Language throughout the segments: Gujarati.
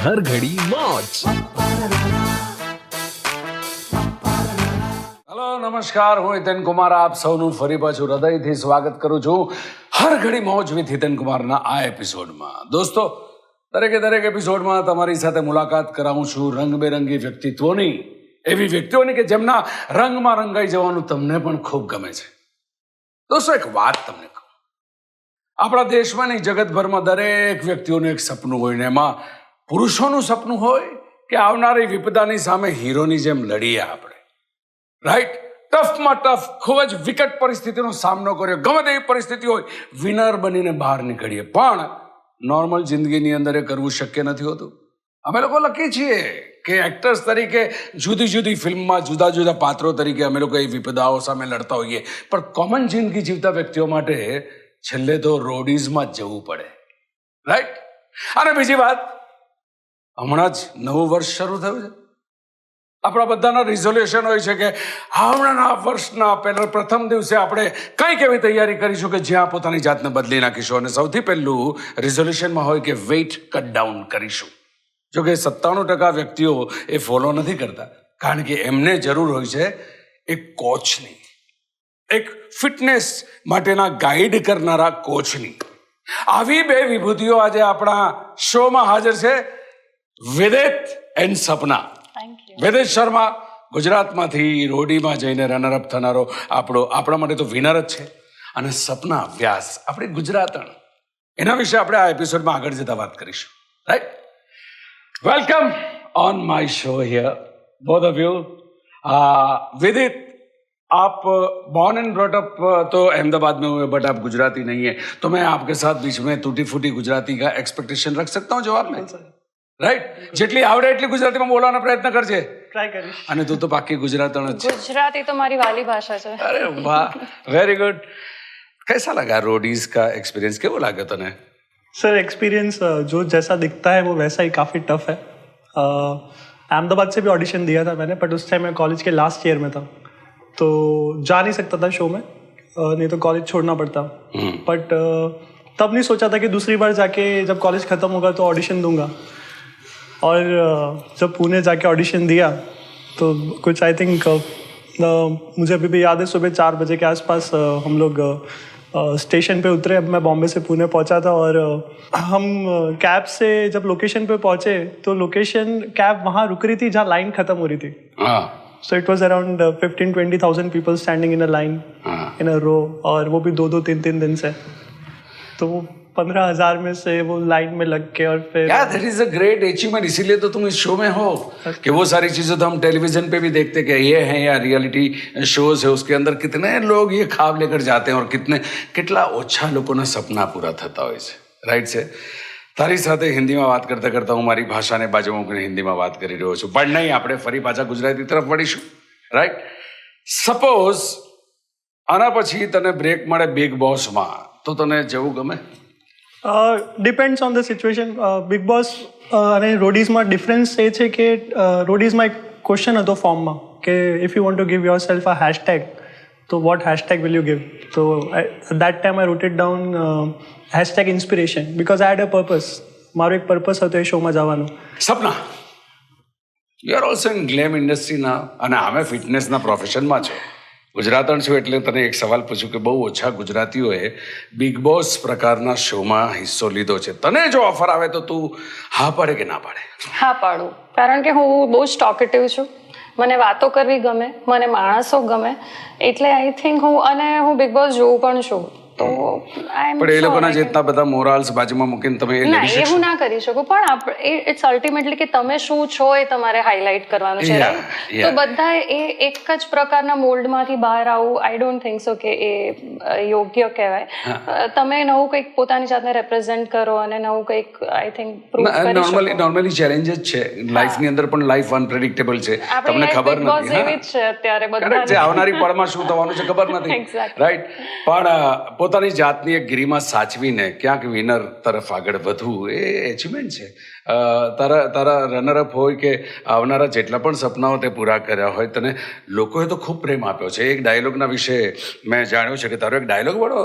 हर घड़ी मौज। હેલો નમસ્કાર, હું હિતેન કુમાર આપ સૌનું ફરી પાછું હૃદયથી સ્વાગત કરું છું હર ઘડી મોજ વિથ હિતેન કુમારના આ એપિસોડમાં. દોસ્તો, દરેક એપિસોડમાં તમારી સાથે મુલાકાત કરાવું છું રંગબેરંગી વ્યક્તિત્વોની, એવી વ્યક્તિઓની કે જેમના રંગમાં રંગાઈ જવાનું તમને પણ ખૂબ ગમે છે. દોસ્તો, એક વાત તમને કહું, આપણા દેશમાં નહીં જગતભરમાં દરેક વ્યક્તિઓનું એક સપનું હોય ને એમાં પુરુષોનું સપનું હોય કે આવનારી વિપદાની સામે હીરોની જેમ લડીએ આપણે, રાઈટ? ટફમાં ટફ, ખૂબ જ વિકટ પરિસ્થિતિનો સામનો કર્યો, ગમે તેવી પરિસ્થિતિ હોય વિનર બનીને બહાર નીકળીએ. પણ નોર્મલ જિંદગીની અંદર એ કરવું શક્ય નથી હોતું. અમે લોકો લખીએ છીએ કે એક્ટર્સ તરીકે જુદી જુદી ફિલ્મમાં જુદા જુદા પાત્રો તરીકે અમે લોકો એ વિપદાઓ સામે લડતા હોઈએ, પણ કોમન જિંદગી જીવતા વ્યક્તિઓ માટે છેલ્લે તો રોડીઝમાં જ જવું પડે, રાઈટ? અને બીજી વાત, હમણાં જ નવું વર્ષ શરૂ થયું છે. આપણા બધાના રિઝોલ્યુશન હોય છે કે આવનારા વર્ષના પહેલા પ્રથમ દિવસે આપણે કંઈક એવી તૈયારી કરીશું કે જ્યાં પોતાની જાતને બદલી નાખીશું. અને સૌથી પહેલું રિઝોલ્યુશનમાં હોય કે વેઇટ કટ ડાઉન કરીશું. જો કે 97% વ્યક્તિઓ એ ફોલો નથી કરતા, કારણ કે એમને જરૂર હોય છે એક કોચની, એક ફિટનેસ માટેના ગાઈડ કરનારા કોચની. આવી બે વિભૂતિઓ આજે આપણા શોમાં હાજર છે. વિદિત એન્ડ સપના. વિદિત શર્મા ગુજરાતમાંથી રોડીમાં જઈને રનરઅપ થનારો આપણા માટે તો વિનર જ છે, અને સપના વ્યાસ આપણી ગુજરાતણ. એના વિશે આપણે આ એપિસોડમાં આગળ જતા વાત કરીશું, right? Welcome on my show here both of you. विदित, आप बॉर्न एंड ब्रॉट अप तो अहमदाबाद में हुए, बट आप गुजराती नहीं है, तो मैं आपके साथ बीच में टूटी फूटी गुजराती का एक्सपेक्टेशन रख सकता हूँ जवाब में, राइट? જેટલી આવડે એટલી ગુજરાતીમાં બોલવાનો પ્રયત્ન કરજે. ટ્રાય કરીશ. અને તું તો પાકી ગુજરાતણ જ છે. गुजराती तो हमारी वाली भाषा है. अरे वाह, वेरी गुड. कैसा लगा रोडीज का एक्सपीरियंस? કેવો લાગ્યો તને? सर एक्सपीरियंस जो जैसा दिखता है वो वैसा ही काफ़ी टफ है. अहमदाबाद से भी ऑडिशन दिया था मैंने, बट उस टाइम मैं कॉलेज के लास्ट ईयर में था, तो जा नहीं सकता था शो में, नहीं तो कॉलेज छोड़ना पड़ता. बट तब नहीं सोचा था कि दूसरी बार जाके जब कॉलेज ख़त्म होगा तो ऑडिशन दूंगा. और जब पुणे जाके ऑडिशन दिया तो कुछ आई थिंक मुझे अभी भी याद है, सुबह 4 बजे के आसपास हम लोग स्टेशन पे उतरे. अब मैं बॉम्बे से पुणे पहुंचा था, और हम कैब से जब लोकेशन पे पहुंचे तो लोकेशन कैब वहाँ रुक रही थी जहाँ लाइन ख़त्म हो रही थी. So it was around 15-20,000 people standing in a line, in a row, और वो भी 2-3 दिन से. तो 15,000 में से वो लाइन में लग के, और फिर यार that is a great achievement. इसीलिए तो तुम इस शो में हो कि वो सारी चीजें तो हम टेलीविजन पे भी देखते कि ये हैं या रियलिटी शोज है, उसके अंदर कितने लोग ये ख्वाब लेकर जाते हैं और કેટલા ઓછા લોકોના સપના પૂરા થતા હોય છે, રાઈટ છે? તારી સાથે હિન્દીમાં વાત કરતાં કરતાં હું મારી ભાષાને બાજુમાં મૂકીને હિન્દીમાં વાત કરી રહ્યો છું, પણ નહીં, આપણે ફરી પાછા ગુજરાતી તરફ વળીશું, રાઈટ? સપોઝ આના પછી તને બ્રેક મળે બિગ બોસમાં, તો તને જવું ગમે? Depends on the situation. Big boss અને રોડીઝમાં ડિફરન્સ એ છે કે રોડીઝમાં એક ક્વેશ્ચન હતો ફોર્મમાં કે if you want to give yourself a hashtag, તો what hashtag will you give? તો that time I wrote it down hashtag inspiration, because I had a purpose. મારો એક પર્પસ હતો એ શોમાં જવાનું. Sapna, you are also in glam ઇન્ડસ્ટ્રીના, અને આમે ફિટનેસના પ્રોફેશનમાં છો. ગુજરાતણ છું એટલે તને એક સવાલ પૂછું કે બહુ ઓછા ગુજરાતીઓએ બિગ બોસ પ્રકારના શોમાં હિસ્સો લીધો છે. તને જો ઓફર આવે તો તું હા પાડે કે ના પાડે? હા પાડું, કારણ કે હું બહુ જ ટોકેટિવ છું. મને વાતો કરવી ગમે, મને માણસો ગમે, એટલે આઈ થિંક હું બિગ બોસ જોઉં પણ છું. તો પણ એ લોકોના જેટલા બધા મોરાલ્સ બાજુમાં મૂકીને તમે એ ના, લડી શકશો? એવું ના કરી શકું, પણ ઇટ્સ અલ્ટિમેટલી કે તમે શું છો એ તમારે હાઇલાઇટ કરવાનું છે, right? તો બધા એ એક જ પ્રકારના મોલ્ડમાંથી બહાર આવવું, આઈ ડોન્ટ થિંક સો કે એ યોગ્ય કહેવાય. તમે નવું કંઈક પોતાની જાતને રેપ્રેઝેન્ટ કરો અને નવું કંઈક આઈ થિંક પ્રૂવ કરી શકો. નોર્મલી ચેલેન્જ જ છે લાઈફની અંદર, પણ લાઈફ અનપ્રેડિક્ટેબલ છે, તમને ખબર નથી. એવી જ છે અત્યારે બધા, આવનારી પળમાં શું થવાનું છે ખબર નથી, રાઈટ? પણ પોતાની જાતની એક ગરિમા સાચવીને ક્યાંક વિનર તરફ આગળ વધવું એ એચિવમેન્ટ છે. તારા રનરઅપ હોય કે આવનારા જેટલા પણ સપનાઓ તે પૂરા કર્યા હોય, તને લોકોએ તો ખૂબ પ્રેમ આપ્યો છે. એક ડાયલોગના વિશે મેં જાણ્યું છે કે તારો એક ડાયલોગ બડો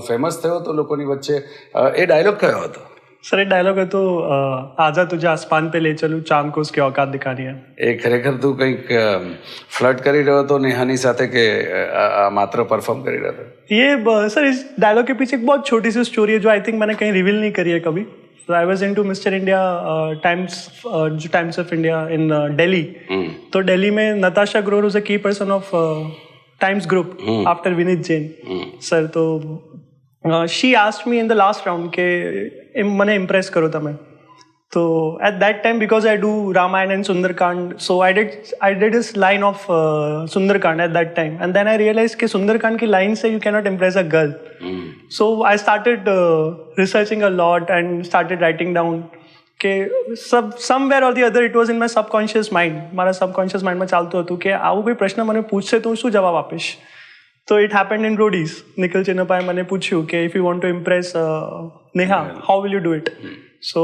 ફેમસ થયો હતો લોકોની વચ્ચે. એ ડાયલોગ કયો હતો? સર એ ડાયલોગ હતો આજા તુજે આસમાન પે લે ચલું ચાંદ કો ઉસકી औकात દિખાની હૈ. એ ખરેખર તું કંઈક ફ્લર્ટ કરી રહ્યો હતો નેહાની સાથે કે આ માત્ર પરફોર્મ કરી રહ્યો હતો? ये सर इस डायलॉग के पीछे एक बहुत छोटी सी स्टोरी है जो आई थिंक मैंने कहीं रिवील नहीं करी है कभी. So I was into Mr. India Times of India in Delhi. तो दिल्ली में Natasha Grover was a key person of Times Group after Vinit Jain. Sir तो she asked me in the last round કે મને impress કરો તમે. So at that time because I do Ramayana and Sundarkand, so I did this line of Sundarkand at that time, and then I realized कि Sundarkand की line से you cannot impress a girl. So I started researching a lot and started writing down કે somewhere or the other it was in my subconscious mind. મારા subconscious mind માં ચાલતું હતું કે આવું કોઈ પ્રશ્ન મને પૂછશે તો હું શું જવાબ આપીશ. So it happened in Roadies. Nikhil Chinnappai મને પૂછ્યું કે if you want to impress Neha, how will you do it? So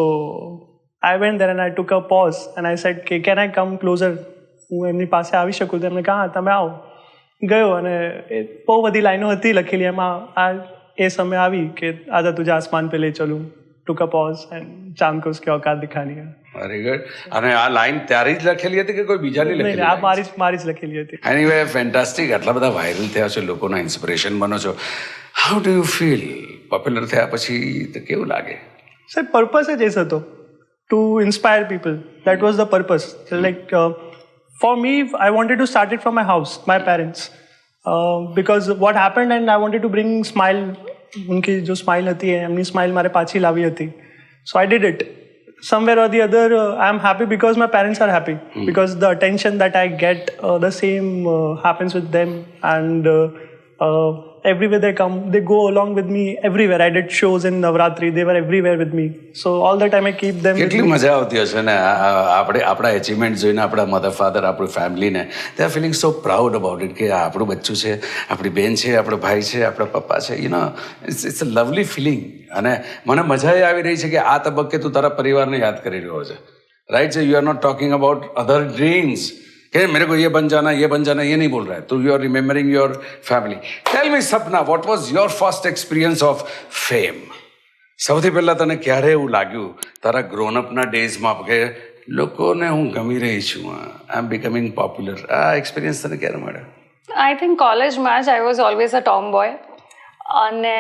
I went there and I took a pause and I said કે can I come closer? હું એમની પાસે આવી શકું? તો એમને કહા તમે આવો. ગયો અને બહુ બધી લાઈનો હતી લખેલી એમાં આ એ સમય આવી કે આજા તુજે આસમાન પે લે ચલું, took a pause and ચાંદ કો ઉસકી औकात દિખાની હૈ. Very good. અને આ લાઈન ત્યારે જ લખેલી હતી કે કોઈ બીજાની લખેલી? આ મારી જ લખેલી હતી. Anyway fantastic. આટલા બધા વાયરલ થયા છો, લોકોના ઇન્સ્પિરેશન બનો છો. How do you feel? Popular થયા પછી તો કેવું લાગે? સર પર્પસ જ એ હતો, to inspire people. That was the purpose. Like for me, I wanted to start it from my house, my parents, because what happened, and I wanted to bring smile. उनकी जो smile हती है, अपनी smile मारे पाची लावी हती. So I did it. Somewhere or the other, I am happy because my parents are happy. Because the attention that I get, the same happens with them, and everywhere they come, they go along with me everywhere. I did shows in Navratri, they were everywhere with me. So all the time I keep them with કેટલી me. મજા આવતી હશે ને આપણે આપણા અચીવમેન્ટ જોઈને, આપણા મધર ફાધર, આપણી ફેમિલીને they are feeling so proud about it કે આ આપણું બચ્ચું છે, આપણી બેન છે, આપણો ભાઈ છે, આપણા પપ્પા છે. You know it's a lovely feeling. અને મને મજા એ આવી રહી છે કે આ તબક્કે તું તારા પરિવારને યાદ કરી રહ્યો છે. રાઈટ છે? You are not talking about other dreams कि मेरे को ये बन जाना ये नहीं बोल रहा है. तो you are remembering your family. Tell me Sapna, what was your first experience of fame? સૌથી પહેલા તને ક્યારે એવું લાગ્યું તારા ગ્રોન અપના ડેઝમાં કે લોકોને હું ગમી રહી છું, આઈ એમ બીકમિંગ પોપ્યુલર? આ એક્સપિરિયન્સ તને ક્યારે મળ્યો? આઈ થિંક કોલેજમાં જ I was always a Tom boy. અને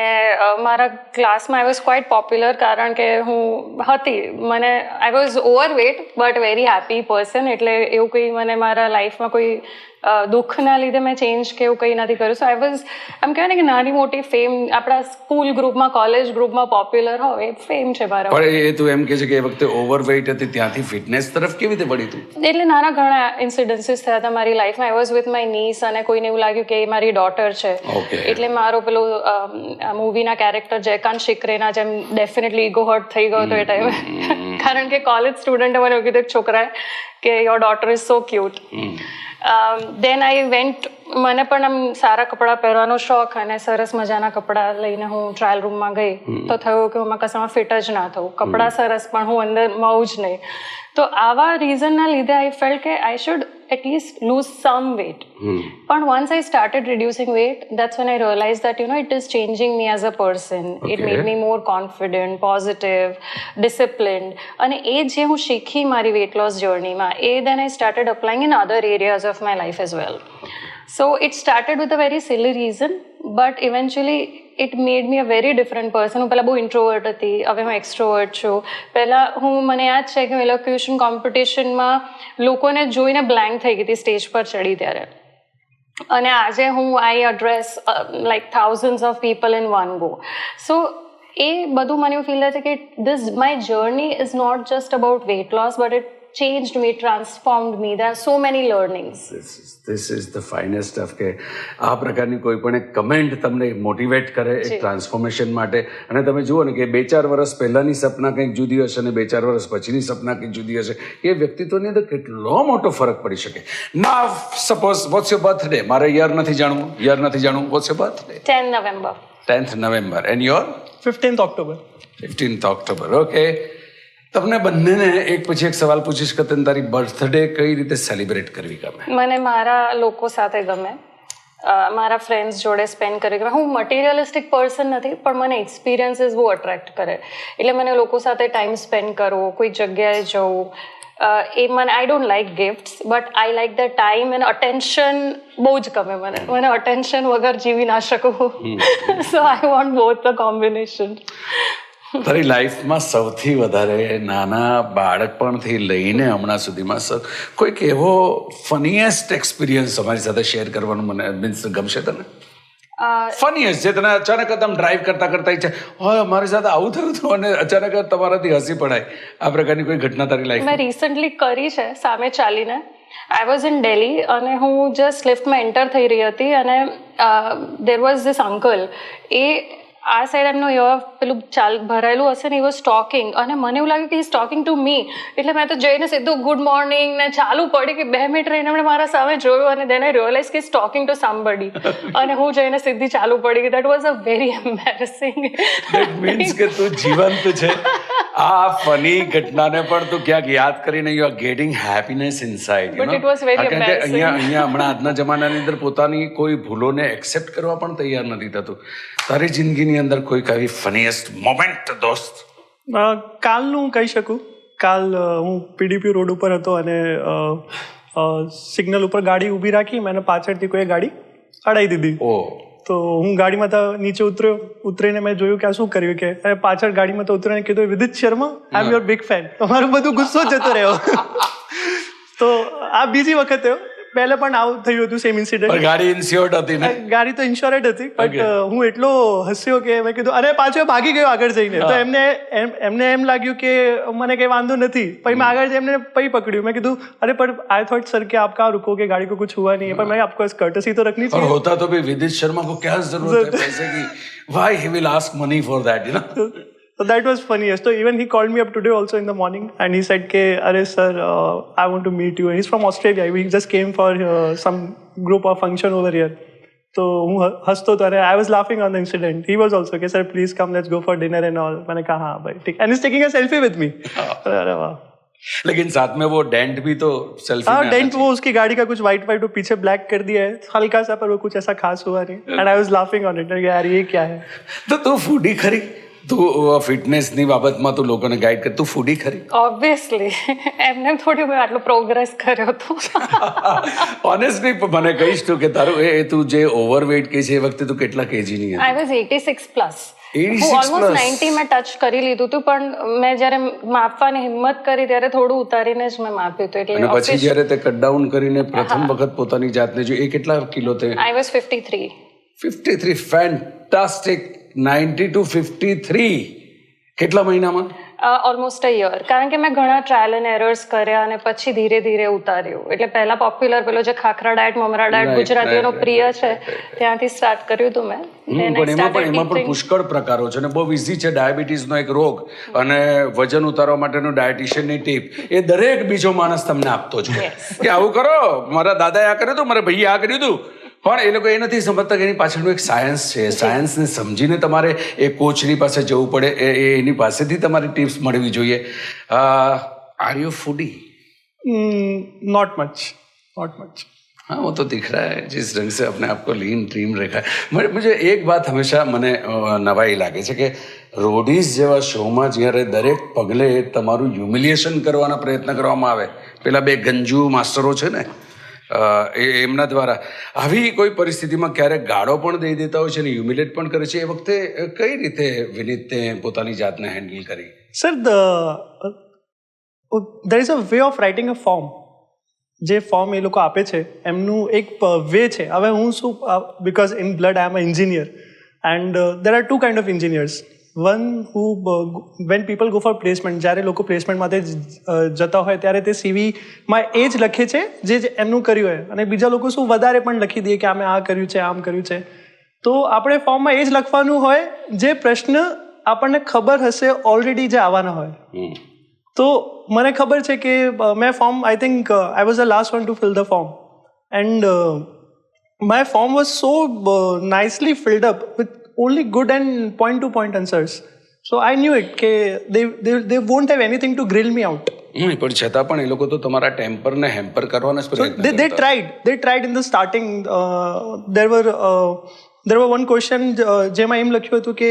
મારા ક્લાસમાં આઈ વોઝ ક્વાઇટ પોપ્યુલર કારણ કે હું હતી, મને I was overweight but very happy person. એટલે એવું કંઈ મને મારા લાઈફમાં કોઈ દુઃખના લીધે મેં ચેન્જ કે એવું કંઈ નથી કર્યું. સો આઈ વોઝ એમ કહેવાય ને કે નાની મોટી ફેમ આપણા સ્કૂલ ગ્રુપમાં, કોલેજ ગ્રુપમાં પોપ્યુલર હોય એ ફેમ છે મારા. પણ એ તું એમ કહે છે કે એ વખતે ઓવરવેઇટ હતી, ત્યાંથી ફિટનેસ તરફ કેવી રીતે વળી તું? એટલે નાના ઘણા ઇન્સિડન્સીસ થયા હતા મારી લાઈફમાં. I was with my niece અને કોઈને એવું લાગ્યું કે એ મારી ડોટર છે. એટલે મારો પેલો મૂવીના કેરેક્ટર જયકાંત શિકરેના જેમ ડેફિનેટલી ઈગો હર્ટ થઈ ગયો હતો એ ટાઈમે. કારણ કે કોલેજ સ્ટુડન્ટે મને એવું કીધું એક છોકરાએ કે your daughter is so cute. Then I went, મને પણ આમ સારા કપડાં પહેરવાનો શોખ અને સરસ મજાના કપડાં લઈને હું ટ્રાયલ રૂમમાં ગઈ તો થયું કે હું કશામાં ફિટ જ ના થયું. કપડાં સરસ પણ હું અંદર મઉં જ નહીં. તો આવા રીઝનના લીધે આઈ ફેલ્ટ કે I should at least lose some weight. પણ once I started reducing weight, that's when I realize that you know it is changing me as a person. It made me more confident, positive, disciplined. અને એ જે હું શીખી મારી વેટ લોસ જર્નીમાં, એ then I started applying in other areas of my life as well. So it started with a very silly reason, but eventually it made me a very different person. હું પહેલાં બહુ ઇન્ટ્રોવર્ટ હતી, હવે હું એક્સ્ટ્રોવર્ટ છું. પહેલાં મને યાદ છે કે હું એલોક્યુશન કોમ્પિટિશનમાં લોકોને જોઈને બ્લેન્ક થઈ ગઈ હતી સ્ટેજ પર ચડી ત્યારે. અને આજે હું I address like thousands of people in one go. So એ બધું મને એવું ફીલ થાય છે કે this my journey is not just about weight loss, but it changed me, transformed me. There are so many learnings. This is the finest stuff કે આ પ્રકારની કોઈ પણ એક કમેન્ટ તમને મોટિવેટ કરે એક ટ્રાન્સફોર્મેશન માટે. અને તમે જુઓ ને કે 2-4 વર્ષ પહેલાંની સપના કંઈક જુદી હશે અને 2-4 વર્ષ પછીની સપના કંઈક જુદી હશે. એ વ્યક્તિત્વની અંદર કેટલો મોટો ફરક પડી શકે. ના સપોઝ વોટ્સ યોર બર્થડે? મારે યર નથી જાણવું. What's your birthday? 10 November. 10th November. And your? 15th October. 15th October. Okay. તમને બંનેને એક પછી એક સવાલ પૂછીશ કે તને તારી બર્થડે કઈ રીતે સેલિબ્રેટ કરવી ગમે? મને મારા લોકો સાથે ગમે. મારા ફ્રેન્ડ્સ જોડે સ્પેન્ડ કરી. હું મટીરિયલિસ્ટિક પર્સન નથી, પણ મને એક્સપિરિયન્સીસ બહુ અટ્રેક્ટ કરે. એટલે મને લોકો સાથે ટાઈમ સ્પેન્ડ કરવો, કોઈ જગ્યાએ જવું, એ મને I don't like gifts, but I like the time and attention બહુ જ ગમે મને અટેન્શન વગર જીવી ના શકું. So I want both the combination. તારી લાઈફમાં સૌથી વધારે નાના બાળકપણથી લઈને હમણાં સુધીમાં કોઈક એવો ફનીએસ્ટ એક્સપિરિયન્સ અમારી સાથે શેર કરવાનું મને મીન્સ ગમશે તને? ફનીએસ્ટ જે તને અચાનક તમે ડ્રાઈવ કરતા ઈચ્છા હોય મારી સાથે આવું થયું હતું અને અચાનક તમારાથી હસી પડાય, આ પ્રકારની કોઈ ઘટના તારી લાઈફ? મેં રિસન્ટલી કરી છે સામે ચાલીને. આઈ વોઝ ઇન દિલ્હી અને હું જસ્ટ લિફ્ટમાં એન્ટર થઈ રહી હતી અને દેર વોઝ ધીસ અંકલ. એ આ સાઈડ એમનું પેલું ભરાયેલું હશે ને, એ વોઝ ટોકિંગ અને મને એવું લાગ્યું કે he is talking to me. એટલે મેં તો જઈને સીધું ગુડ મોર્નિંગ ને ચાલુ પડી કે 2 મિનિટ રહીને એમણે મારા સામે જોયું અને દેન આઈ રિયલાઇઝ કે ઇઝ ટોકિંગ ટુ સમબડી અને હું જઈને સીધી ચાલુ પડી ગઈ. That was a very embarrassing. That means કે તું જીવંત છે. આ ફની ઘટનાને પણ તું ક્યાંક યાદ કરીને you are getting happiness inside. But it was very embarrassing. અહીંયા હમણાં આજના જમાનાની અંદર પોતાની કોઈ ભૂલોને એક્સેપ્ટ કરવા પણ તૈયાર નથી થતું. તારી જિંદગીની અંદર કોઈ આવી ફનીએસ્ટ મોમેન્ટ દોસ્ત? કાલનું કહી શકું. કાલ હું પીડીપી રોડ ઉપર હતો અને સિગ્નલ ઉપર ગાડી ઊભી રાખી, મેં પાછળથી કોઈ ગાડી અડાઈ દીધી. તો હું ગાડીમાં નીચે ઉતરીને મેં જોયું કે આ શું કર્યું, કે પાછળ ગાડીમાં તો ઉતરીને કીધું વિદિત શર્મા આઈ એમ યોર બિગ ફેન. તમારું બધું ગુસ્સો જતો રહ્યો. તો આ બીજી વખત થયો. પહેલા પણ આવું થયું હતું, સેમ ઇન્સિડન્ટ. ગાડી ઇન્સ્યોર્ડ હતી ને? ગાડી તો ઇન્સ્યોર્ડ હતી, બટ હું એટલો હસ્યો કે મેં કીધું અરે પાછો ભાગી ગયો આગળ જઈને. તો એમને એમ લાગ્યું કે મને કઈ વાંધો નથી. પછી મેં આગળ એમને પછી પકડ્યું. મેં કીધું અરે પણ આઈ થોટ સર કે આપ કहाँ रुको, કે गाड़ी को कुछ हुआ नहीं है, पर मैं आपको कर्टसी तो रखनी चाहिए. होता तो भी विदित शर्मा को क्या जरूरत है पैसे की? Why he will ask money for that, you know? So that was funniest. So even he called me up today also in the morning and he said ke are sir I want to meet you. And he's from Australia. We just came for some group or function over here. So હું હસતો હતો અને I was laughing on the incident. He was also કે sir please come, let's go for dinner and all. मैंने कहा हाँ भाई ठीक. And he's taking a selfie with me. अरे वाह. लेकिन साथ में वो डेंट भी तो सेल्फी हाँ डेंट वो उसकी गाड़ी का कुछ वाइट वाइट वो पीछे ब्लैक कर दिया है हल्का सा, पर वो कुछ ऐसा खास हुआ नहीं. And I was laughing on it यार ये क्या है. तो तू फूडी खरी? તું ફિટનેસની બાબતમાં તું લોકોને ગાઈડ કર, તું ફૂડી ખરી? ઓબ્વિયસલી. એમને થોડી મેં આટલો પ્રોગ્રેસ કર્યો હતો. ઓનેસ્ટલી મને કહીશ તું કે તારું તું જે ઓવરવેટ કહે છે એ વખતે તું કેટલા કેજીની હતી? I was 86 plus. 86 ઓલમોસ્ટ 90 મેં ટચ કરી લીધું હતું, પણ મેં જ્યારે માપવાની હિંમત કરી ત્યારે થોડું ઉતારીને જ મેં માપ્યું હતું. એટલે પછી જ્યારે તે કટ ડાઉન કરીને પ્રથમ વખત પોતાની જાતને જો એ કેટલા કિલો તે? I was 53. 53. ફેન્ટાસ્ટિક. 90 to 53 કેટલા મહિનામાં? Almost a year. કારણ કે મેં ઘણા ટ્રાયલ એન્ડ એરર્સ કર્યા અને પછી ધીરે ધીરે ઉતાર્યું. એટલે પહેલા પોપ્યુલર પેલો જે ખાખરા ડાયટ, મમરા ડાયટ ગુજરાતીઓનો પ્રિય છે ત્યાંથી સ્ટાર્ટ કર્યું હતું મેં. પણ એમાં પણ પુષ્કળ પ્રકારો છે અને બહુ ઇઝી છે. ડાયાબિટીસનો એક રોગ અને વજન ઉતારવા માટેનું ડાયટિશિયનની ટીપ એ દરેક બીજો માણસ તમને આપતો જ કે આવું કરો, મારા દાદાએ આ કર્યું હતું, મારા ભાઈએ આ કર્યું હતું. પણ એ લોકો એ નથી સમજતા કે એની પાછળનું એક સાયન્સ છે. સાયન્સને સમજીને તમારે એ કોચની પાસે જવું પડે, એની પાસેથી તમારી ટિપ્સ મળવી જોઈએ. Are you foodie? Not much. हाँ वो तो दिख रहा है जिस रंग से अपने आप को लीन ड्रीम रखा है. मुझे एक बात हमेशा મને નવાઈ લાગે છે કે રોડીઝ જેવા શોમાં જ્યારે દરેક પગલે તમારું હ્યુમિલિએશન કરવાના પ્રયત્ન કરવામાં આવે, પેલા 2 ગંજુ માસ્ટરો છે ને એમના દ્વારા, આવી કોઈ પરિસ્થિતિમાં ક્યારેક ગાળો પણ દઈ દેતા હોય છે અને હ્યુમિલેટ પણ કરે છે. એ વખતે કઈ રીતે વિનીતે પોતાની જાતને હેન્ડલ કરી? Sir there is a way of writing a form. જે ફોર્મ એ લોકો આપે છે એમનું એક વે છે. હવે હું શું, because in blood I am a engineer and there are 2 kind of engineers. One who when people go for placement, જ્યારે લોકો પ્લેસમેન્ટ માટે જતા હોય ત્યારે તે સીવીમાં એ જ લખે છે જે એમનું કર્યું હોય, અને બીજા લોકો શું વધારે પણ લખી દે કે અમે આ કર્યું છે, આમ કર્યું છે. તો આપણે ફોર્મમાં એ જ લખવાનું હોય જે પ્રશ્ન આપણને ખબર હશે ઓલરેડી જે આવવાના હોય. તો મને ખબર છે કે મેં form, I think I was the last one to fill the form and my form was so nicely filled up with only good and point to point answers. So I knew it ke they won't have anything to grill me out. પણ છતાં પણ એ લોકો તો તમારા ટેમ્પરને હેમ્પર કરવાનો જ પ્રયત્ન they કરતા. tried in the starting. There were one question જેમાં એમ લખ્યું હતું કે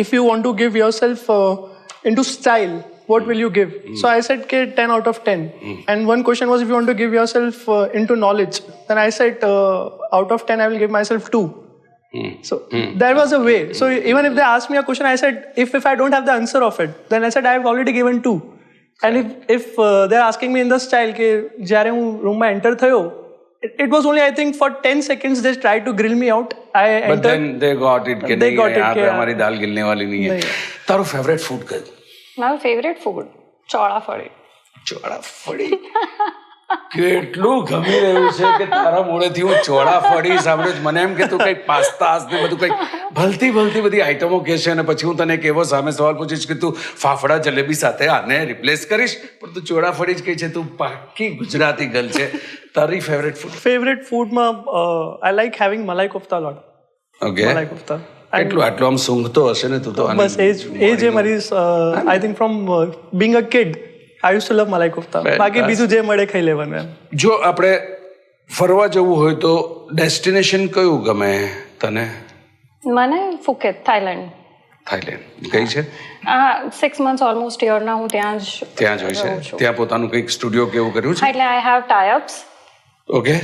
if you want to give yourself into style, what will you give? So I said ke 10 out of 10. And one question was if you want to give yourself into knowledge, then I said out of 10 I will give myself 2. So there was a way. So even if they asked me a question, I said if I don't have the answer of it, then I said I have already given 2. And if they're asking me in the style કે જ્યારે હું રૂમમાં એન્ટર થયો, it was only I think for 10 seconds they tried to grill me out. I But entered. then they got it કે They નહીં, got it यहाँ पे કે हमारी दाल गिलने वाली नहीं है. તારું ફેવરેટ ફૂડ કયું? મારું ફેવરેટ ફૂડ ચોળાફળી. ચોળાફળી. કેટલું ગમી રહ્યું છે કે તારા મોડેથી હું ચોળાફળી સાંભળ્યું છે. મને એમ કે તું કંઈક પાસ્તાસ ને બધું કંઈક ભલતી બધી આઈટમો કહેશે અને પછી હું તને એક એવો સામે સવાલ પૂછીશ કે તું ફાફડા જલેબી સાથે આને રિપ્લેસ કરીશ, પણ તું ચોળાફળી જ કહે છે. તું પાકી ગુજરાતી ગર્લ છે. તારી ફેવરેટ ફૂડ? Favorite food માં I like having malai kofta a lot. Okay. Malai kofta. કેટલું આટલું આમ સૂંઘતો હશે ને તું તો. બસ એ જ મારી I think from being a kid I used to love malai kofta. બાકી બીજું જે મળે ખાઈ લેવાનું એમ. જો આપણે ફરવા જવું હોય તો ડેસ્ટિનેશન કયું ગમે તને? મને ફુકેત, થાઈલેન્ડ. થાઈલેન્ડ ગઈ છે? 6 months ઓલમોસ્ટ યરના હું ત્યાં જ હોય છે. ત્યાં પોતાનું કંઈક સ્ટુડિયો કેવું કર્યું છે? એટલે આઈ હેવ ટાઈઅપ્સ. ઓકે.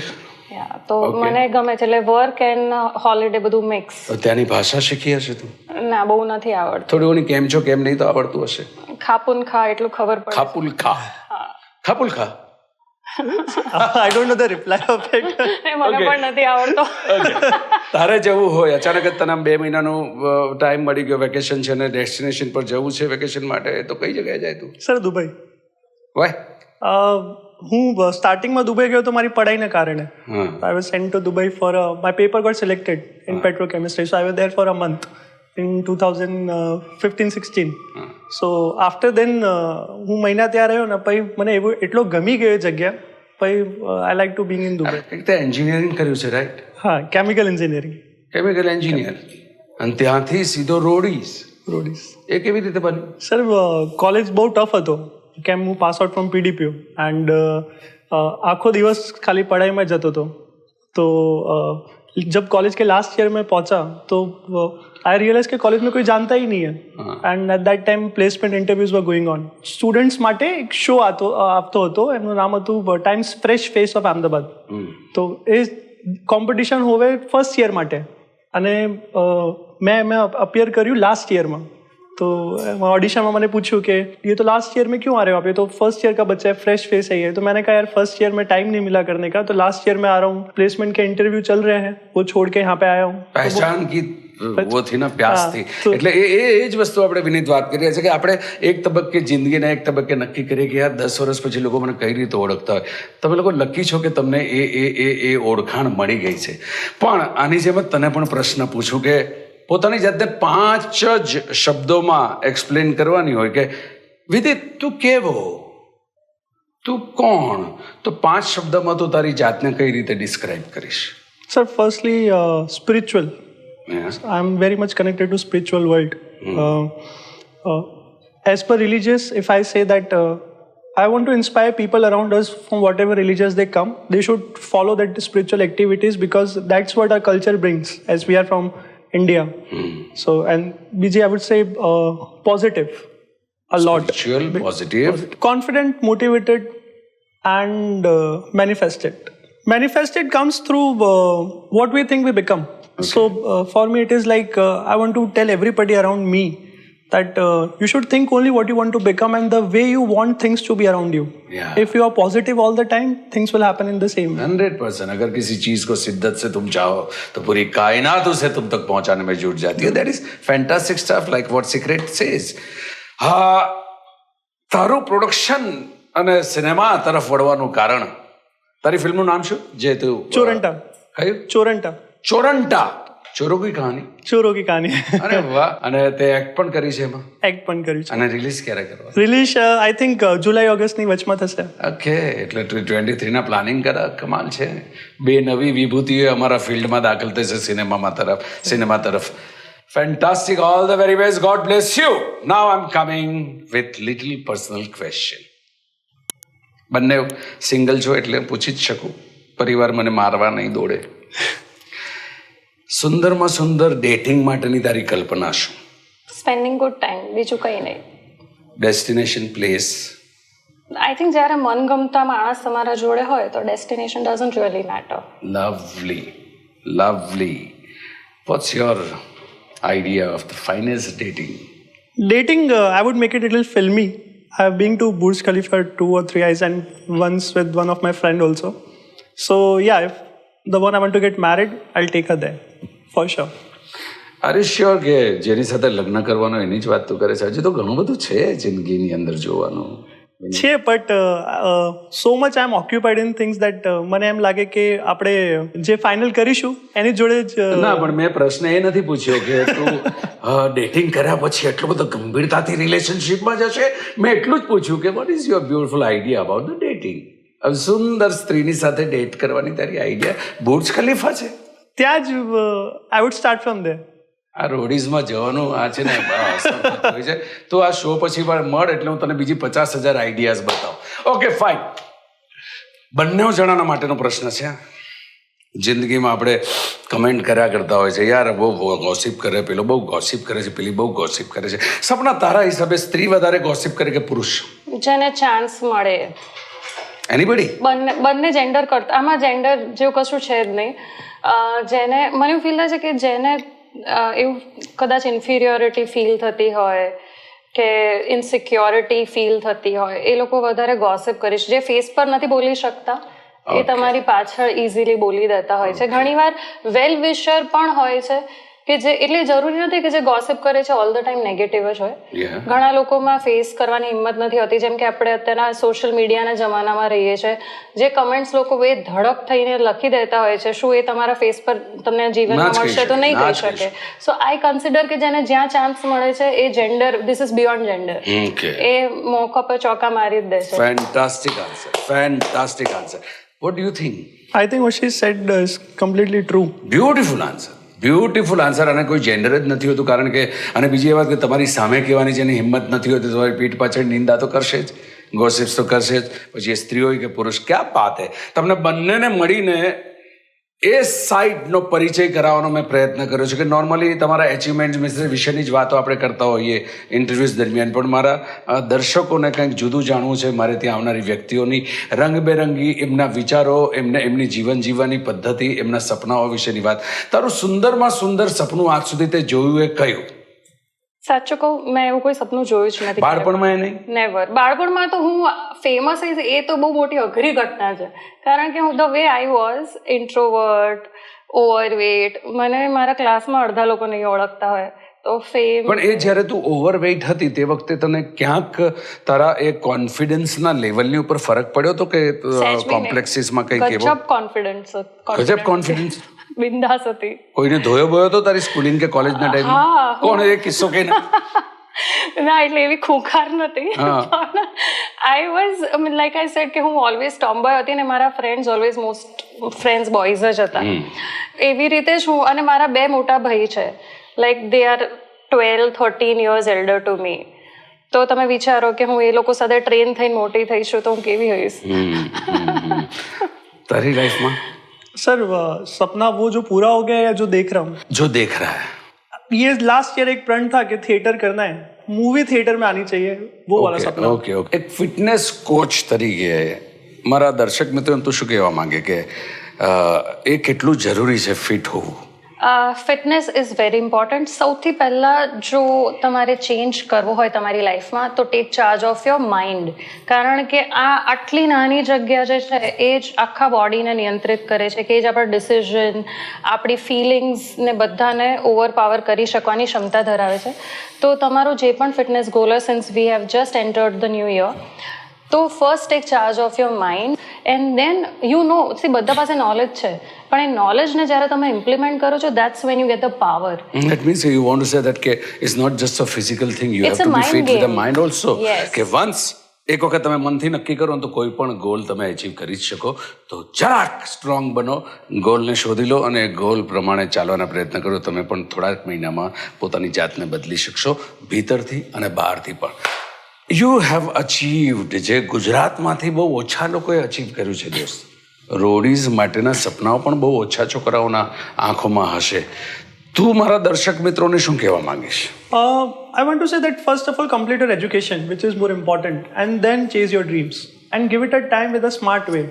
તો મને ગમે છે એટલે વર્ક એન્ડ હોલિડે બધું મિક્સ. ત્યાંની ભાષા શીખી હશે તું? ના, બહુ નથી આવડતું. થોડી ઘણી કેમ છો કેમ નહીં તો આવડતું હશે. ખાપુન ખા એટલું ખબર પડે. ખાપુલ ખા. ખાપુલ ખા. I don't know the reply of it. મને પણ નથી આવડતો. તારે જવું હોય અચાનક જ તને 2 મહિનાનું ટાઈમ મળી ગયો, વેકેશન છે ને ડેસ્ટિનેશન પર જવું છે વેકેશન માટે, તો કઈ જગ્યાએ જાય તું? Sir Dubai. વાય? હું સ્ટાર્ટિંગમાં દુબઈ ગયો તો મારી પઢાઈને કારણે. I was sent to Dubai for my paper got selected in petrochemistry, so I was there for a month in 2015-16. So after then હું મહિના ત્યાં રહ્યો ને પછી મને એટલો ગમી ગયો એ જગ્યા, પછી I like to being in Dubai. એક તો એન્જિનિયરિંગ કર્યું છે, રાઈટ? હા, કેમિકલ એન્જિનિયરિંગ. કેમિકલ એન્જિનિયર અને ત્યાંથી સીધો રોડીઝ. એ કેવી રીતે બન્યું? સર કોલેજ બહુ ટફ હતો કેમ હું pass out from PDPO and આખો દિવસ ખાલી पढ़ाई में જતો હતો. तो जब कॉलेज के लास्ट ईयर में पहुंचा तो आई रियलाइज कि कॉलेज में कोई जानता ही नहीं है. And at that time placement interviews were going on. Students માટે એક શો આપતો હતો, એનું નામ હતું times fresh face of Ahmedabad. તો એ કોમ્પિટિશન હોવે ફર્સ્ટ યર માટે અને મેં અપિયર કર્યું लास्ट ईयर में. तो ऑडिशन में मैंने पूछू कि ये तो लास्ट ईयर में क्यों आ रहे हो आप, ये तो फर्स्ट ईयर का बच्चा है, फ्रेश फेस है ये. तो मैंने कहा यार फर्स्ट ईयर में टाइम नहीं मिला करने का, तो लास्ट ईयर में आ रहा हूँ, प्लेसमेंट के इंटरव्यू चल रहे हैं, वो छोड़ के यहाँ पे आया हूँ. પહેચાન કી वो थी ना प्यास थी. એટલે એ જ વસ્તુ આપણે વિનીત વાત કરી રહ્યા છે કે આપણે એક તબક્કે જિંદગીના એક તબક્કે નક્કી કરીએ કે યાર 10 વર્ષ પછી લોકો મને કઈ રીતે ઓળખતા હોય. તમે લોકો લકી છો કે તમને એ ઓળખાણ મળી ગઈ છે. પણ આની જેમ જ તને પણ પ્રશ્ન પૂછું કે પોતાની જાતને 5 જ શબ્દોમાં એક્સપ્લેન કરવાની હોય કે વિદિત તું કેવો, તું કોણ, તો 5 શબ્દમાં તું તારી જાતને કઈ રીતે ડિસ્ક્રાઇબ કરીશ? Sir, firstly, spiritual. Yeah. I'm very much connected to spiritual world. As per religious, if I say that I want to inspire people around us from whatever religions they come, they should follow that spiritual activities because that's what our culture brings as we are from India. So, and BJ, I would say positive a lot. Spiritual, positive. Confident, motivated, and manifested. Manifested comes through what we think we become. Okay. So for me, it is like I want to tell everybody around me that you should think only what you want to become and the way you want things to be around you. Yeah. If you are positive all the time, things will happen in the same way. 100%. अगर किसी चीज को शिद्दत से तुम चाहो तो पूरी कायनात उसे तुम तक पहुंचाने में जुट जाती है. That is fantastic stuff, like what Secret says. હા, તારું પ્રોડક્શન અને સિનેમા તરફ વળવાનું કારણ, તારી ફિલ્મનું નામ શું? જે તું ચોરંટા. કયું? ચોરંટા. ચોરંટા. ચોરો કી કહાની. ચોરો કી કહાની. અરે વાહ. અને તે એક્ટ પણ કરી છે એમાં? એક્ટ પણ કર્યું છે. અને રિલીઝ ક્યારે કરવા? રિલીઝ આઈ થિંક જુલાઈ ઓગસ્ટની વચમાં થશે. ઓકે, એટલે 23 ના પ્લાનિંગ કરા. કમાલ છે. 2 નવી વિભૂતિઓ અમારા ફિલ્ડમાં દાખલ થશે સિનેમા તરફ. Fantastic, all the very best. God bless you. Now I'm coming with little personal question. બંને સિંગલ છો એટલે પૂછી જ શકું, પરિવાર મને મારવા નહીં દોડે. સુંદરમાં સુંદર ડેટિંગ માટેની તારી કલ્પના શું? સ્પેન્ડિંગ ગુડ ટાઈમ, બીજું કંઈ નહીં. Destination place? આઈ થિંક જ્યારે મનગમતા માણસ તમારા જોડે હોય તો destination doesn't really matter. Lovely, lovely. What's your idea of the finest dating? Dating, I would make it a little filmy. I have been to Burj Khalifa 2 or 3 times and once with one of my friend also. So yeah, if the one I want to get married, I'll take her there for sure. Are you sure કે જેની સાથે લગ્ન કરવાનો એની જ વાત તું કરે છે? હજી તો ઘણું બધું છે જિંદગીની અંદર જોવાનું છે, but so much I am occupied in things that મને એમ લાગે કે આપણે જે ફાઇનલ કરીશું એની જોડે જ ના, પણ મેં પ્રશ્ન એ નથી પૂછ્યો કે તું ડેટિંગ કર્યા પછી એટલો બધો ગંભીરતાથી રિલેશનશિપમાં જશે. મેં એટલું જ પૂછ્યું કે what is your beautiful idea about the dating? હવે સુંદર સ્ત્રીની સાથે ડેટ કરવાની તારી આઈડિયા બુર્જ ખલીફા છે, ત્યાં જ I would start from there. આ રોડીઝમાં જવાનું આ છે ને હોય છે. તો આ શો પછી મળ એટલે હું તને બીજી 50,000 આઈડિયાઝ બતાવું. Okay fine. બંને જણાના માટેનો પ્રશ્ન છે. જિંદગીમાં આપણે કમેન્ટ કર્યા કરતા હોય છે, યાર બહુ ગોસિપ કરે, પેલો બહુ ગોસિપ કરે છે, પેલી બહુ ગોસિપ કરે છે. સપના, તારા હિસાબે સ્ત્રી વધારે ગોસિપ કરે કે પુરુષ? જેને ચાન્સ મળે. એનીબડી? બંને જેન્ડર કરતા, આમાં જેન્ડર જેવું કશું છે જ નહીં. જેને મને એવું ફીલ થાય છે કે જેને એવું કદાચ ઇન્ફિરિયોરિટી ફીલ થતી હોય કે ઇનસિક્યોરિટી ફીલ થતી હોય, એ લોકો વધારે ગોસિપ કરીશ. જે ફેસ પર નથી બોલી શકતા એ તમારી પાછળ ઇઝીલી બોલી દેતા હોય છે. ઘણીવાર વેલ વિશર પણ હોય છે કે જે, એટલે જરૂરી નથી કે જે ગોસિપ કરે છે ઓલ ધ ટાઈમ નેગેટિવ જ હોય. ઘણા લોકોમાં ફેસ કરવાની હિંમત નથી હોતી. જેમ કે આપણે અત્યારના સોશિયલ મીડિયાના જમાનામાં રહીએ છીએ, જે કમેન્ટ્સ લોકો બે ધડક થઈને લખી દેતા હોય છે, શું એ તમારા ફેસ પર તમને જીવનમાં મળશે તો નહીં કહી શકે. સો આઈ કન્સિડર કે જેને જ્યાં ચાન્સ મળે છે એ gender, this is beyond gender, એ મોકા પર ચોકા મારી જ દે છે. Fantastic answer, fantastic answer. What do you think? I think what she said is completely true. Beautiful answer, beautiful answer. અને કોઈ જેન્ડર જ નથી હોતું, કારણ કે અને બીજી એ વાત કે તમારી સામે કહેવાની છે એની હિંમત નથી હોતી, તમારી પીઠ પાછળ નિંદા તો કરશે જ, ગોસિપ્સ તો કરશે જ. પછી એ સ્ત્રી હોય કે પુરુષ, ક્યાં બાત હે. તમને બંનેને મળીને એ સાઇડનો પરિચય કરાવવાનો મેં પ્રયત્ન કર્યો છે કે નોર્મલી તમારા એચિવમેન્ટ વિશેની જ વાતો આપણે કરતા હોઈએ ઇન્ટરવ્યૂઝ દરમિયાન, પણ મારા દર્શકોને કંઈક જુદું જાણવું છે. મારે ત્યાં આવનારી વ્યક્તિઓની રંગબેરંગી એમના વિચારો, એમની જીવન જીવવાની પદ્ધતિ, એમના સપનાઓ વિશેની વાત. તારું સુંદરમાં સુંદર સપનું આજ સુધી તે જોયું એ કયું? સાચું કહું, મેં એવું કોઈ સપનું જોયું જ નથી. બાળપણમાં એ નહીં? નેવર. બાળપણમાં તો હું ફેમસ થઈ, એ તો બહુ મોટી અઘરી ઘટના છે, કારણ કે હું the way I was introvert, overweight, મને મારા ક્લાસમાં અડધા લોકો નહીં ઓળખતા હોય તો ફેમ. પણ એ જ્યારે તું ઓવરવેટ હતી તે વખતે તને ક્યાંક તારા એ કોન્ફિડન્સના લેવલની ઉપર ફરક પડ્યો તો કે કોમ્પ્લેક્સિસમાં કંઈક એવો? ગજબ કોન્ફિડન્સ. ગજબ કોન્ફિડન્સ. બિંદાસ હતી. કોઈને ધોયો બોયો તો તારી સ્કૂલિંગ કે કોલેજના ટાઈમ? કોણ એ કિસ્સો કે ના, એટલે એવી ખૂંખાર નથી. I was like I said કે હું ઓલવેઝ ટોમ્બોય હતી ને મારા friends always most friends boys જ હતા. એવી રીતે જ હું, અને મારા 2 મોટા ભાઈ છે, like they are 12-13 years elder to me. તો તમે વિચારો કે હું એ લોકો સાથે ટ્રેન થઈને મોટી થઈશું તો હું કેવી હોઈશ. તારી લાઈફમાં सर सपना वो जो पूरा हो गया या जो देख रहा हूँ? जो देख रहा है. ये लास्ट ईयर एक प्रण था कि थिएटर करना है, मूवी थिएटर में आनी चाहिए, वो वाला सपना. ओके. एक ફિટનેસ કોચ તરીકે મારા દર્શક મિત્રો તું શું કહેવા માંગે કે એ કેટલું જરૂરી છે ફિટ હોવું? Fitness is very important. સૌથી પહેલાં જો તમારે ચેન્જ કરવો હોય તમારી લાઈફમાં તો take charge of your mind, કારણ કે આ આટલી નાની જગ્યા જે છે એ જ આખા બોડીને નિયંત્રિત કરે છે, કે એ જ આપણા ડિસિઝન, આપણી ફિલિંગ્સને બધાને ઓવરપાવર કરી શકવાની ક્ષમતા ધરાવે છે. તો તમારો જે પણ ફિટનેસ ગોલ હોય, since we have just entered the new year, તો first take charge of your mind and then you know. બધા પાસે નોલેજ છે, પણ એ નોલેજને જ્યારે તમે ઇમ્પ્લિમેન્ટ કરો છો, that's when you get the power. That means you want to say that કે it's not just a physical thing, you have to be fit with the mind also. કે once એક વખત તમે મનથી નક્કી કરો તો કોઈ પણ ગોલ તમે અચીવ કરી જ શકો. તો જરાક સ્ટ્રોંગ બનો, ગોલને શોધી લો અને ગોલ પ્રમાણે ચાલવાના પ્રયત્ન કરો. તમે પણ થોડાક મહિનામાં પોતાની જાતને બદલી શકશો, ભીતરથી અને બહારથી પણ. યુ હેવ અચીવ્ડ જે ગુજરાતમાંથી બહુ ઓછા લોકોએ અચીવ કર્યું છે દોસ્ત. રોડીઝ માટેના સપનાઓ પણ બહુ ઓછા છોકરાઓના આંખોમાં હશે. તું મારા દર્શક મિત્રોને શું કહેવા માંગીશ? I want to say that first of all, complete your education, which is more important, and then chase your dreams and give it a time with a smart way.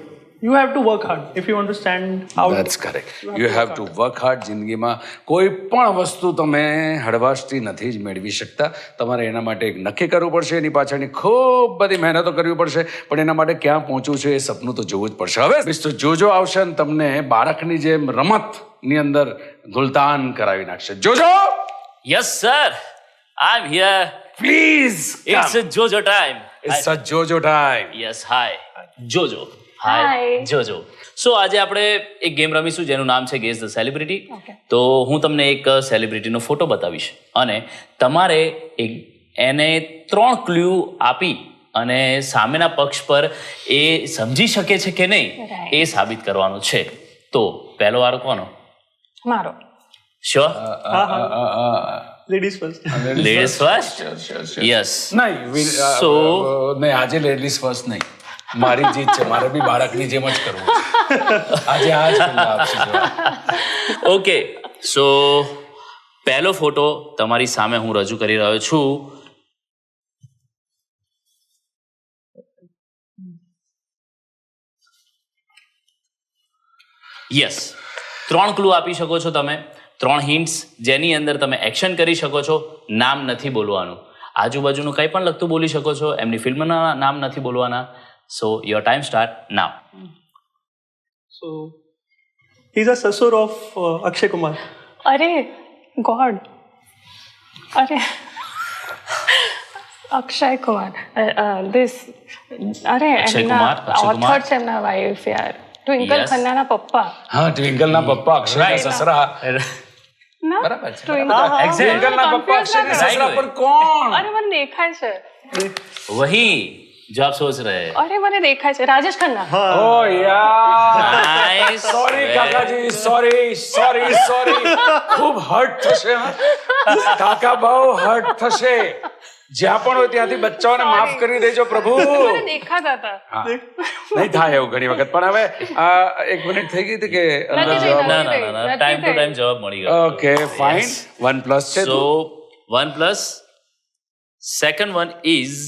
You have to work hard if you want to stand out. That's correct. You have to work hard. જિંદગીમાં કોઈ પણ વસ્તુ તમે હળવાશથી નથી જ મેળવી શકતા. તમારે એના માટે એક નક્કી કરવું પડશે, એની પાછળની ખૂબ બધી મહેનતો કરવી પડશે, પણ એના માટે ક્યાં પહોંચવું છે એ સપનું તો જોવું જ પડશે. હવે મિસ્ટર જોજો આવશે અને તમને બાળકની જેમ રમતની અંદર ગુલતાન કરાવી નાખશે. જોજો, Yes, sir. I'm here. Please It's a Jojo time. It's a Jojo time. Yes, hi. Jojo. Hi. Hi. Jojo. So આજે આપણે એક ગેમ રમીશું જેનું નામ છે ગેસ ધ સેલિબ્રિટી. Okay. તો હું તમને એક સેલિબ્રિટીનો ફોટો બતાવીશ અને તમારે એને 3 ક્લ્યુ આપી અને સામેના પક્ષ પર એ સમજી શકે છે કે નહીં Right. એ સાબિત કરવાનું છે. તો પહેલો વારો કોનો? મારો. Sure? Ladies first. Ladies first? Yes. નહીં So- નહીં, આજે લેડીઝ ફર્સ્ટ નહીં. મારી જીત છે, મારે બી બાળકની જેમ જ કરવું છે. આજે આ જ ખુલ્લા આપશે જવાબ. ઓકે, સો પહેલો ફોટો તમારી સામે હું રજૂ કરી રહ્યો છું. યસ, 3 ક્લુ આપી શકો છો તમે, 3 હિન્ટ્સ જેની અંદર તમે એક્શન કરી શકો છો. નામ નથી બોલવાનું, આજુબાજુનું કંઈ પણ લગતું બોલી શકો છો, એમની ફિલ્મના નામ નથી બોલવાના. So your time start now. So, he's a sasur of Akshay Kumar. અરે ગોડ, અરે અક્ષય કુમાર, ધીસ, અરે અક્ષય એમના કુમાર, અક્ષય કુમાર. ઓથર છે એમના વાઇફ યાર, ટ્વિંકલ Yes. ખન્નાના પપ્પા. હા, ટ્વિંકલના પપ્પા અક્ષયના Right. સસરા. ના બરાબર છે. ટ્વિંકલ. ટ્વિંકલના પપ્પા અક્ષયના Right. સસરા પણ કોણ? અરે મને દેખાય છે, વહી જો આપ સોચ રહે हैं. અરે મને દેખાય છે, રાજેશ ખન્ના. ઓ યાર, Nice. સોરી કાકાજી, સોરી. ખૂબ હર્ટ થશે હા. કાકા બહુ હર્ટ થશે. જ્યાં પણ હોય ત્યાંથી બચ્ચાઓને માફ કરી દેજો પ્રભુ. મને દેખાતા હતા. હા, નહીં થાય એવું ઘણી વખત. પણ હવે એક મિનિટ થઈ ગઈ હતી કે અંદર નથી થઈ, જવાબ. ના ના ના ના, નથી ટાઈમ ટુ થઈ. ટાઈમ જવાબ મળી ગયો. ઓકે ફાઇન, 1+ છે. So 1+. Second one is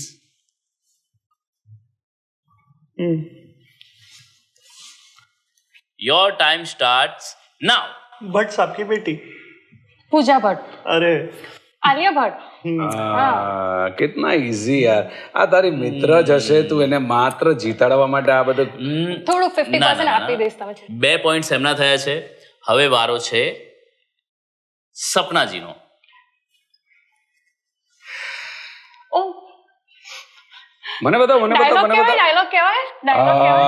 your time starts now. Bhatt साहब की बेटी. પૂજા ભટ્ટ, अरे આલિયા ભટ્ટ. કેટલા ઈઝી યાર. આ તારી મિત્ર જ હશે, તું એને માત્ર જીતાડવા માટે આ બધું. થોડું 50% ના, ના, આપી ના. દઈશ તમે. 2 પોઈન્ટ્સ એમના થયા છે. હવે વારો છે સપનાજીનો. ઓ મને બતાવો. ડાયલોગ કહેવાય, ડાયલોગ કહેવાય, ડાયલોગ કહેવાય.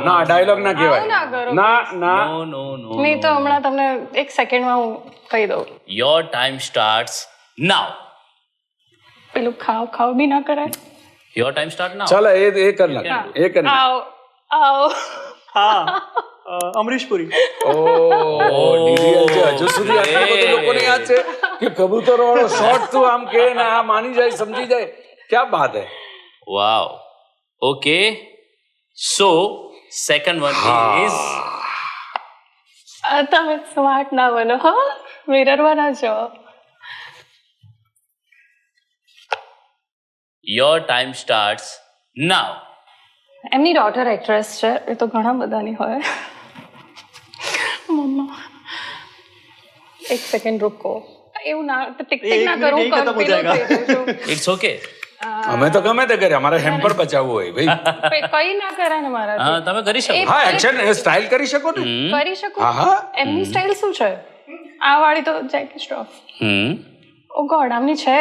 ના ડાયલોગ ના આવું ના કહેવાય. કરો. ના નો નો નો. નહીં તો હમણાં તમને 1 સેકન્ડમાં હું કહી દઉં. યોર ટાઈમ સ્ટાર્ટ્સ નાઉ. પેલું ખાવ બી ના કરાય. યોર ટાઈમ સ્ટાર્ટ નાઉ. ચાલો એ કર નાખ. એ કરી નાખ. આવો हाँ अमरीश पुरी. ઓ DDL છે. હજુ સુધી આટલું બધું લોકોને યાદ છે કે કબૂતર વાળો શોટ તું આમ કે ને આ માની જાય, સમજી જાય. ક્યાં બાત હે. Wow. Okay, so second one is તમે સ્માર્ટ ના બનો હો, મિરરમાં ના છો. Your time starts now. એમની ડોટર એક્ટ્રેસ છે, એ તો ઘણા બધાની હોય. મમ્મા 1 સેકન્ડ રૂકો. એવું ના ટિક ના એક કરું, મિનિટ નહીં ખતમ હો પેલું થઈ જાયગા. જવું છું. It's okay. અમે તો ગમે તે કરીએ, અમારે હેમ્પર બચાવવું હોય ભાઈ. કઈ ના કરાય ને મારાથી. હા, તમે કરી શકો. હા, એક્શન સ્ટાઇલ કરી શકો ને. કરી શકું. હા. એમની સ્ટાઇલ શું છે? આ વાળી તો જેકી શ્રોફ. ઓ ગોડ, આમની છે.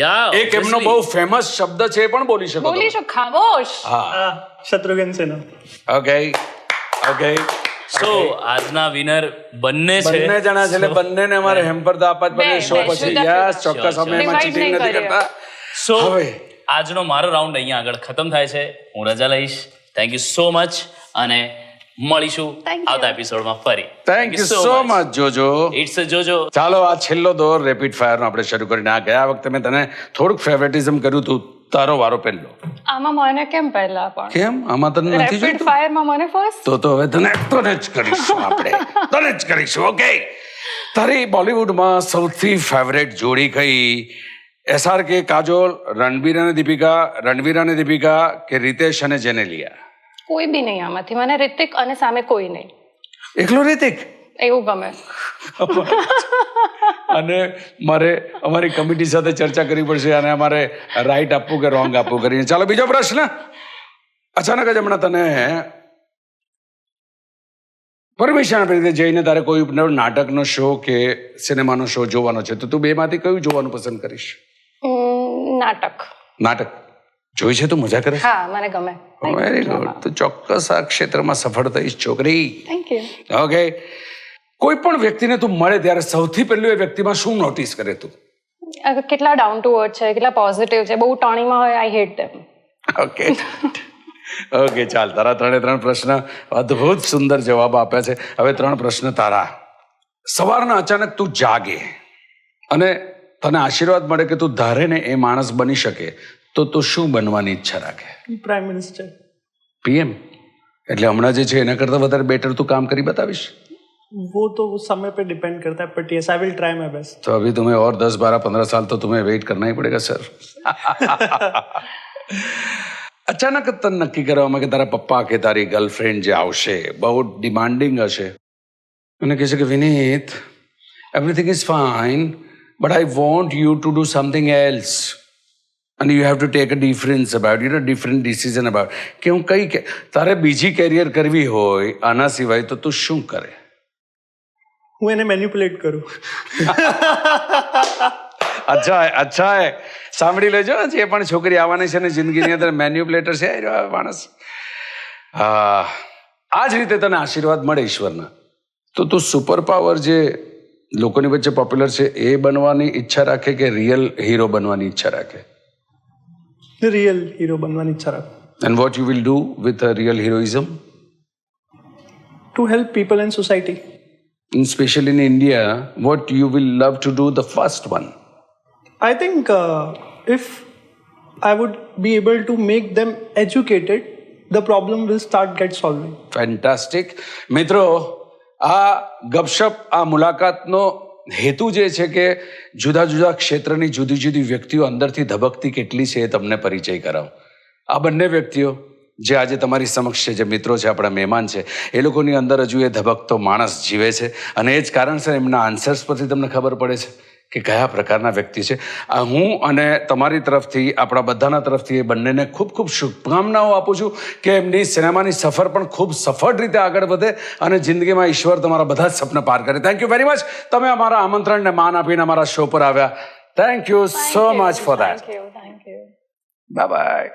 યા એક એમનો બહુ ફેમસ શબ્દ છે, એ પણ બોલી શકો બોલી તમે. છો, ખામોશ. હા, शत्रुघ्न सिन्हा. ઓકે. સો આજના વિનર બંને છે. બંને જણા છે એટલે બંનેને અમારે હેમ્પર તો આપવા જ પડે બે, શો બે, પછી. જુદા યસ, જુદા. ચોક્કસ. Sure, અમે એમાં Divide ચીટિંગ નહીં નથી કરીએ. કરતા. સો હવે આજનો મારો રાઉન્ડ અહીંયા આગળ ખતમ થાય છે. હું રજા લઈશ. થેન્ક યુ સો મચ અને મળીશું Thank you. આવતા એપિસોડમાં ફરી થેન્ક યુ સો મચ જોજો. ઇટ્સ જોજો. ચાલો આ છેલ્લો દોર રેપિડ ફાયરનો આપણે શરૂ કરીને આ ગયા વખતે મેં તને થોડુંક ફેવરેટિઝમ કર્યું હતું. તારો વારો પહેલો. આમાં મને કેમ પહેલા પણ કેમ આમાં તને નથી રેપિડ જોઈતું? ફાયરમાં મને ફર્સ્ટ તો હવે તને જ કરીશું આપણે. તને જ કરીશું. ઓકે, તારી બોલિવૂડમાં સૌથી ફેવરેટ જોડી કઈ? SRK કાજોલ, રણબીર અને દીપિકા કે રિતેશ અને જેનેલિયા? કોઈ બી નહીં આમાંથી. મને રિતિક અને સામે કોઈ નહીં. એકલો રિતિક? એવું ગમે. અને મારે અમારી કમિટી સાથે ચર્ચા કરવી પડશે અને અમારે રાઈટ આપવું કે રોંગ આપવું કરીને. ચાલો બીજો પ્રશ્ન. અચાનક જ હમણાં તને પરમિશન આપી કે જઈને તારે કોઈ નાટકનો શો કે સિનેમાનો શો જોવાનો છે, તો તું બેમાંથી કયું જોવાનું પસંદ કરીશ? નાટક. નાટક જોઈ છે? તું મજા કરે? હા, મને ગમે. Very good. તો ચોક્કસ આ ક્ષેત્રમાં સફળ થઈશ છોકરી. Thank you. ઓકે, કોઈ પણ વ્યક્તિને તું મળે ત્યારે સૌથી પહેલું એ વ્યક્તિમાં શું નોટિસ કરે તું? કેટલા ડાઉન ટુ અર્થ છે, કેટલા પોઝિટિવ છે. બહુ ટણીમાં હોય, I hate them. Okay okay, ચાલ, તારા 3 પ્રશ્ન અદ્ભુત સુંદર જવાબ આપ્યા છે. હવે 3 પ્રશ્ન તારા. સવારના અચાનક તું જાગે અને તને આશીર્વાદ મળે કે તું ધારે ને એ માણસ બની શકે, તો તું શું બનવાની ઈચ્છા રાખે? Prime minister. PM? એટલે હમણાં જે છે એના કરતાં વધારે બેટર તું કામ કરી બતાવીશ? वो तो उस समय पे डिपेंड करता है, but yes I will try my best. तो अभी तुम्हें और 10, 12, 15 साल तो तुम्हें वेट करना ही पड़ेगा सर. અચાનક જ તને નક્કી કરવામાં કે તારા પપ્પા કે તારી ગર્લફ્રેન્ડ જે આવશે બહુ ડિમાન્ડિંગ હશે અને કહે છે કે Vineet, everything is fine but I want you to do something else and you have to take a difference about, different decision about કે હું કઈ તારે બીજી કેરિયર કરવી હોય આના સિવાય, તો તું શું કરે? હું એને મેન્યુપ્યુલેટ કરું. અચ્છા હે. સાંભળી લેજો, જે પણ છોકરી આવવાની છે ને જિંદગીની અંદર મેન્યુપ્યુલેટર છે આ માણસ. આ જ રીતે તને આશીર્વાદ મળે ઈશ્વરના, તો તું સુપર પાવર જે લોકોની વચ્ચે પોપ્યુલર છે એ બનવાની ઈચ્છા રાખે કે રિયલ હીરો બનવાની ઈચ્છા રાખે? रियल हीरो बनवानी इच्छा रखूं. And what you will do with a real heroism? To help people in society. Especially in India, what you will love to do the first one? I think if I would be able to make them educated, the problem will start get solving. Fantastic. મિત્રો, આ ગપશપ, આ મુલાકાતનો હેતુ જે છે કે જુદા જુદા ક્ષેત્રની જુદી જુદી વ્યક્તિઓ અંદરથી ધબકતી કેટલી છે એ તમને પરિચય કરાવો. આ બંને વ્યક્તિઓ જે આજે તમારી સમક્ષ છે, જે મિત્રો છે, આપણા મહેમાન છે, એ લોકોની અંદર હજુ એ ધબકતો માણસ જીવે છે અને એ જ કારણસર એમના આન્સર્સ પરથી તમને ખબર પડે છે કે કયા પ્રકારના વ્યક્તિ છે. હું અને તમારી તરફથી, આપણા બધાના તરફથી એ બંનેને ખૂબ ખૂબ શુભકામનાઓ આપું છું કે એમની સિનેમાની સફર પણ ખૂબ સફળ રીતે આગળ વધે અને જિંદગીમાં ઈશ્વર તમારા બધા જ સપના પાર કરે. Thank you very much. તમે અમારા આમંત્રણને માન આપીને અમારા શો પર આવ્યા. Thank you so much for that. Thank you. Bye bye.